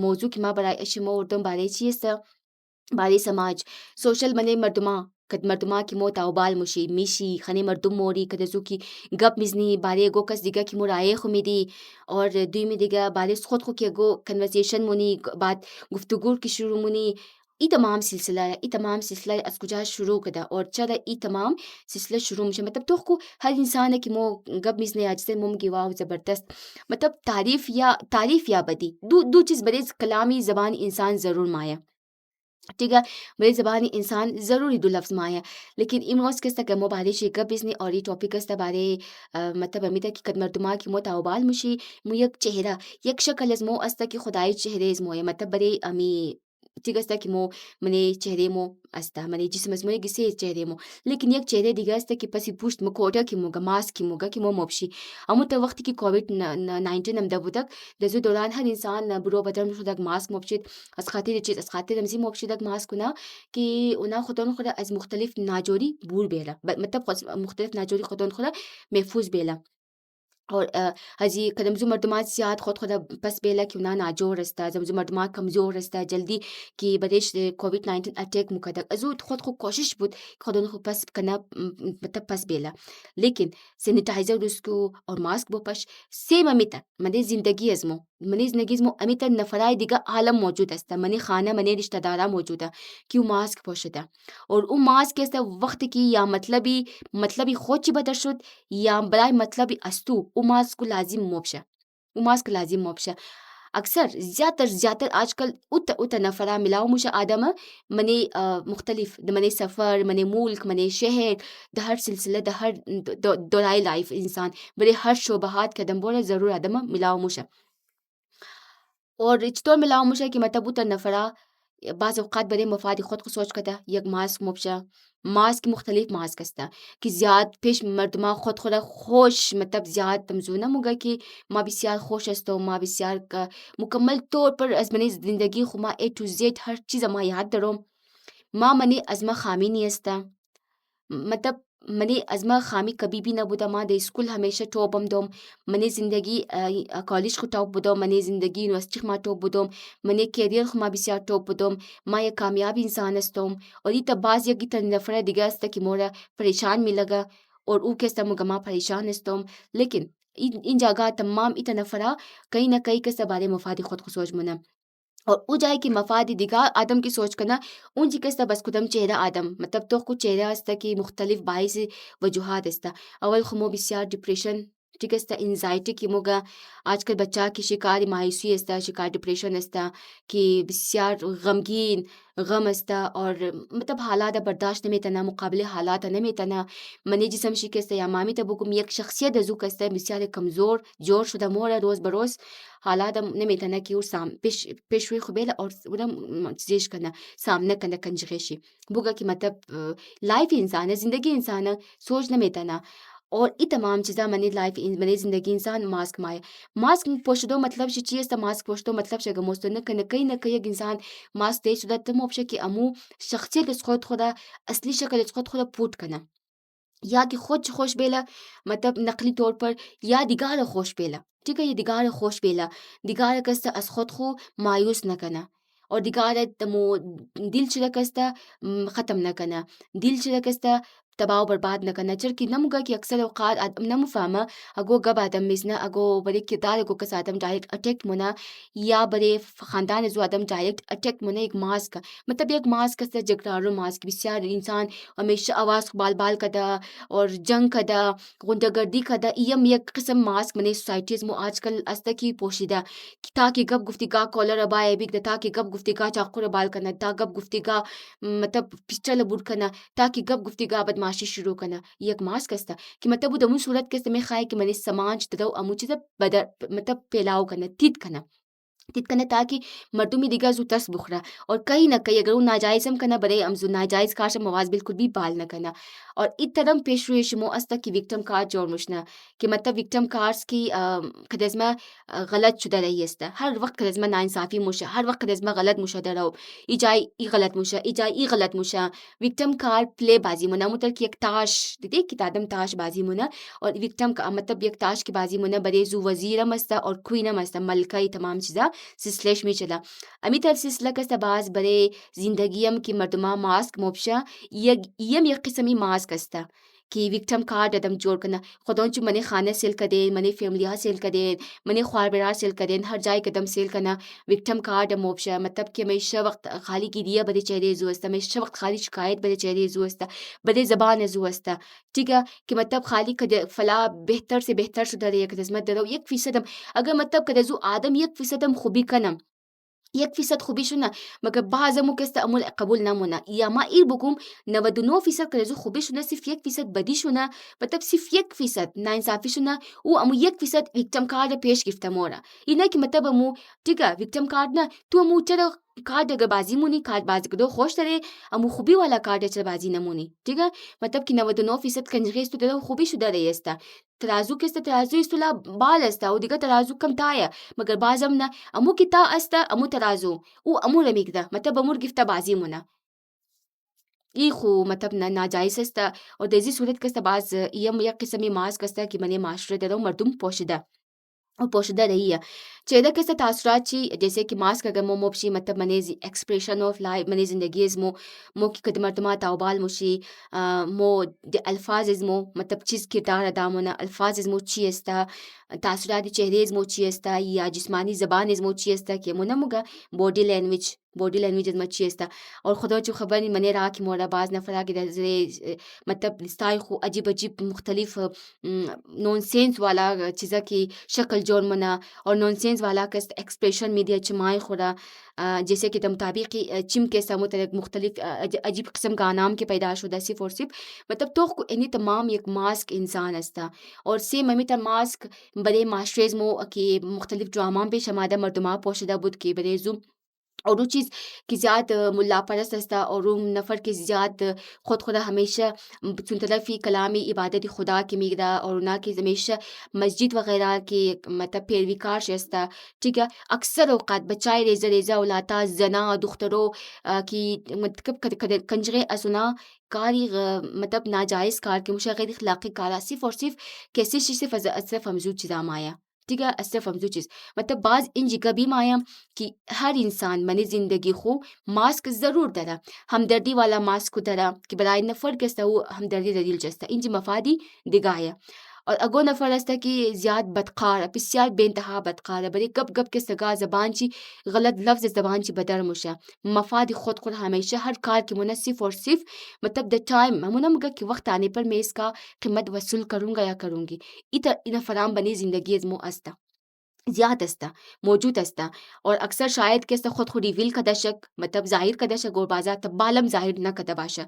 موضوع که ما برای اشما وردم برای چیست برای سماج سوشل منه مردما کد مردما کی مو تاوبال مشی میشی خنی مردم موری کدزو کی گپ میزنی برای گو کس دیگه کی مرای خمیدی اور دوی می دیگه برای خود کی گو کنورسیشن مونی بعد گفتگو کی شروع مونی ای تمام سلسلہ ہے ای تمام سلسلہ از کجا شروع کدا اور چرا ای تمام سلسلہ شروع مشه مطلب تو کو ہر انسان ہے کہ مو گپ میزنی آج سے مم کی واو زبردست مطلب تعریف یا بدی دو چیز بڑے کلامی زبان انسان ضرور مایا ٹھیک ہے بڑی زبانی انسان ضروری دو لفظ مایا لیکن ایموس کس تک مو بارے شی گپ بزنی اور ای ٹاپک کس بارے مطلب امیتا کی قدمر دما کی مو تاوبال مشی مو یک چہرہ یک شکل از مو استا کی خدای چہرے از مو مطلب بڑے امی ٹھیک استا کی مو منے چہرے مو استا منے جسم از مو گسے چہرے مو لیکن یک چہرے دیگا استا کی پسی پوشت مو کوٹا کی موگا ماسک کی موگا کی مو مبشی امو تا وقت کی کووڈ 19 ام دبو تک دزو دوران ہر انسان برو بدن خودک ماسک مبشید از خاطر چیز از خاطر رمزی مبشیدک ماسک کنا کہ اونا خودون خدا از مختلف ناجوری بور بیلا مطلب مختلف ناجوری خودون خدا محفوظ بیلا اور ہزی کدمزو مردمان زیاد خود خدا پس بیلا کہ اونا ناجور استا زمزو مردمان کمزور استا جلدی کہ بدیش کووڈ 19 اٹیک مکدک ازو خود کوشش بود خودون خود پس کنا مطلب پس بیلا لیکن سینیٹائزر اس کو اور ماسک بو پش سیم امیتا منے زندگی ازمو منی زندگی ازمو امیتا نفرائے دیگا عالم موجود استا منی خانہ منی رشتہ دارا موجود ہے کہ ماسک پوشتا اور او ماسک استا وقت کی یا مطلبی خود چی بدر شد یا برای مطلبی استو او ماسک لازم موبشا او ماسک لازم موبشا اکثر زیادہ آج کل اتا نفرا ملاو مشا آدم منی مختلف منی سفر منی ملک منی شہر دا ہر سلسلہ دا ہر دورائے لائف انسان بڑے ہر شعبہات قدم بورا ضرور آدم ملاو مشا اور چطور ملاو مشا کہ مطلب اتا نفرا بعض اوقات بڑے مفاد خود کو سوچ کتا یک ماسک مبشا ماسک مختلف ماسک استا کہ زیاد پیش مردما خود خدا خوش مطلب زیاد تمزونہ مگا کہ ما بسیار خوش استو ما بسیار مکمل طور پر از منی زندگی خما اے ٹو زیڈ ہر چیز ما یاد دروم ما منی از ما خامی نہیں استا مطلب منی از ما خامی کبھی بھی نہ بودا ما دے اسکول ہمیشہ ٹاپ بم دوم منی زندگی کالج کو ٹاپ بدوم منی زندگی یونیورسٹی ما ٹاپ بدوم منی کیریئر خما بسیار ٹاپ بدوم ما یک کامیاب انسان استوم اور ای باز یکی تا نفرہ دیگا استا کہ مورا پریشان می لگا اور او کستا مگا ما پریشان استوم لیکن ان جگہ تمام ای تا نفرہ کہیں نہ کہیں کستا بارے مفاد خود کو سوچ منا اور او جائے کہ مفاد دیگا آدم کی سوچ کنا اون جی کستا بس کدم چہرہ آدم مطلب تو کو چہرہ استا کہ مختلف باعث وجوہات استا اول خمو بسیار ڈپریشن ٹھیک استا انزائٹی کی موگا آج کل بچہ کی شکار مایوسی استا شکار ڈپریشن استا کہ بسیار غمگین غم استا اور مطلب حالات برداشت نمی تنا مقابل حالات نمی تنا منی جسم شکستا یا مامی تبوکم یک شخصیت ازو کستا بسیار کمزور جور شدہ مورا روز بروز حالات نمی تنا کہ اور پیش ہوئی خبیل اور زیش کنا سامنے کنا کنجغیشی بوگا کہ مطلب لائف انسان ہے زندگی انسان ہے سوچ نمی تنا اور ای تمام چیزاں منی لائف منی زندگی انسان ماسک مائے ماسک پوشدو مطلب شی چیز تا ماسک پوشدو مطلب شگا موستو نہ کئی ایک انسان ماسک دے شدہ تم اوپشا کہ امو شخصیت اس خود اصلی شکل اس خود پوٹ کنا یا کہ خود خوش بیلا مطلب نقلی طور پر یا دیگار خوش بیلا ٹھیک ہے یہ دیگار خوش بیلا دیگار کستا از خود خو مایوس نہ کنا اور دیگار تمو دل چلکستا ختم نہ کنا دل چلکستا تباہ و برباد نہ کرنا چرکی نمگا کہ اکثر اوقات نمو فاہما اگو گب آدم مزنا اگو بڑے کردار اگو کس آدم ڈائریکٹ اٹیکٹ منا یا بڑے خاندان ازو آدم ڈائریکٹ اٹیکٹ منا ایک ماسک مطلب ایک ماسک کستا جگرارو ماسک بسیار انسان ہمیشہ آواز بال کدا اور جنگ کدا غنڈہ گردی کدا یم یک قسم ماسک منے سوسائٹیز مو آج کل استا کی پوشیدہ تاکہ گب گفتگا کالر ابائے بھی تاکہ گب گفتگا چاقو بال کرنا تا گب گفتگا مطلب پسٹل بوٹ کرنا تاکہ گب گفتگا بدماشی شروع کرنا یک ماسک استا کہ مطلب وہ دمو صورت کے میں خواہ کہ منی سماج تدو امو چیزا بدر مطلب پیلاو کرنا تیت کرنا تاکہ مردمی دیگا زو ترس بخرا اور کہیں نہ کہیں اگر وہ ناجائز ہم کرنا بڑے امزو ناجائز کارش مواز بالکل بھی بال نہ کرنا اور اتدم پیش روی شمو استا کی وکٹم کار جوڑ مشنا کہ مطلب وکٹم کارس کی خدزمہ غلط شدہ رہی استا ہر وقت خدزمہ ناانصافی مشا ہر وقت خدزمہ غلط مشا درہو ای جائے ای غلط مشا ای جائے ای غلط مشا وکٹم کار پلے بازی منا مطلب کہ ایک تاش دیکھ کتادم تاش بازی منا اور وکٹم کا مطلب یک تاش کی بازی منا بڑے زو وزیرم استا اور کوئینم استا ملکہ تمام چیزا سلسلش می چلا امی تر سلسلہ کستا باز برے زندگیم کی مردما ماسک موبشا یم یک قسمی ماسک استا کی وکٹم کارڈ ادم جوڑ کنا خودون چو منی خانہ سیل کدین منی فیملیہ سیل کدین منی خوار برار سیل کدین ہر جائے قدم سیل کنا وکٹم کارڈ موبشا مطلب کہ ہمیشہ وقت خالی کی دیا بدے چہرے زو استا ہمیشہ وقت خالی شکایت بدے چہرے زو استا بدے زبان زو استا ٹھیک ہے کہ مطلب خالی کد فلا بہتر سے بہتر شدہ رہے قسمت درو 1% اگر مطلب کدزو آدم 1% خوبی کنم 1% خوبی شنا مگر بعضمو کستا امول قبول نمونا یا ما ایر بکم 99% کدزو خوبی شنا صرف 1% بدی شنا مطلب صرف 1% ناانصافی شنا او امو 1% وکٹم کارڈ پیش گرفتا مورا یہ نہ کہ مطلب امو ٹھیک ہے وکٹم کارڈ نا تو امو چرا کارڈ اگر بازی مونی کارڈ بازی کدو خوش ترے امو خوبی والا کارڈ چرا بازی نمونی ٹھیک ہے مطلب کہ 99% کنجغیس تو درو خوبی شدہ رہی استا ترازو کستا ترازو استلا بال استا او دیگا ترازو کم تایا مگر بازم نا امو کی تا استا امو ترازو او امو رمیک دا مطلب امور گفتا بازی مونا ای خو مطلب ناجائز استا اور دیزی صورت کستا باز یم یک قسمی ماسک استا کہ منی معاشرے درو مردم پوشدہ اور پوشدہ رہی ہے چیدہ کستا تاثرات چی جیسے کہ ماسک اگر مو موبشی مطلب منی ایکسپریشن آف لائف منی زندگی از مو کی قدمرتما تاوبال موشی مو دی الفاظ از مو مطلب چیز کردار ادا مونا الفاظ از مو چی استا تاثرات چہرے از مو چی استا یا جسمانی زبان از مو چی استا کہ مو نموگا بوڈی لینگویج از مو چی استا اور خدا چو خبر نہیں منی را کی مورا باز نفرا کی در مطلب لستائی خو عجیب عجیب مختلف نون سینس والا چیزا کی شکل جوڑ منا اور نون سینس والا کس ایکسپریشن میڈیا چمائے خورا جیسے کہ مطابق چم کے سمت مختلف عجیب قسم کا نام کے پیداش ہوتا صرف اور صرف مطلب تو کو انی تمام یک ماسک انسان استا اور سیم امی تا ماسک بڑے معاشرے مو کہ مختلف ڈرامہ پہ شمادہ مردما پوشدہ بود کے بڑے زو اور وہ چیز کی زیاد ملا پرست استا اور وہ نفر کی زیاد خدا ہمیشہ چون طرفی کلامی عبادت خدا کی میگدا اور نہ کہ ہمیشہ مسجد وغیرہ کی مطلب پیروی کار شستا ٹھیک ہے اکثر اوقات بچائے ریزہ اولاتا زنا دختروں کی مطلب کنجرے اسنا کاری مطلب ناجائز کار کے مشا غیر اخلاقی کارا صرف اور صرف کیسے صرف اصرف ہمزو چیزا مایا ٹھیک ہے اصرف ہمزو چیز مطلب بعض ان جگہ بھی مایا کہ ہر انسان منی زندگی خو ماسک ضرور درا ہمدردی والا ماسک کو درا کہ برائے نفر کستا وہ ہمدردی دلیل جستا انجی مفادی دگایا اور اگو نفر استا کہ زیاد بدقار بسیار بے انتہا بدقار بڑے گپ گپ کے سگا زبان چی غلط لفظ زبان چی بدر مشا مفاد خود ہمیشہ ہر کار کی منصف اور صرف مطلب دا ٹائم ہمونا مگا کہ وقت آنے پر میں اس کا قیمت وصول کروں گا یا کروں گی اتنا فرام بنی زندگی از مو استا زیاد استا موجود استا اور اکثر شاید کہ خود ریویل کا دشک مطلب ظاہر کا دشک اور بازا تب بالم ظاہر نہ کدا باشا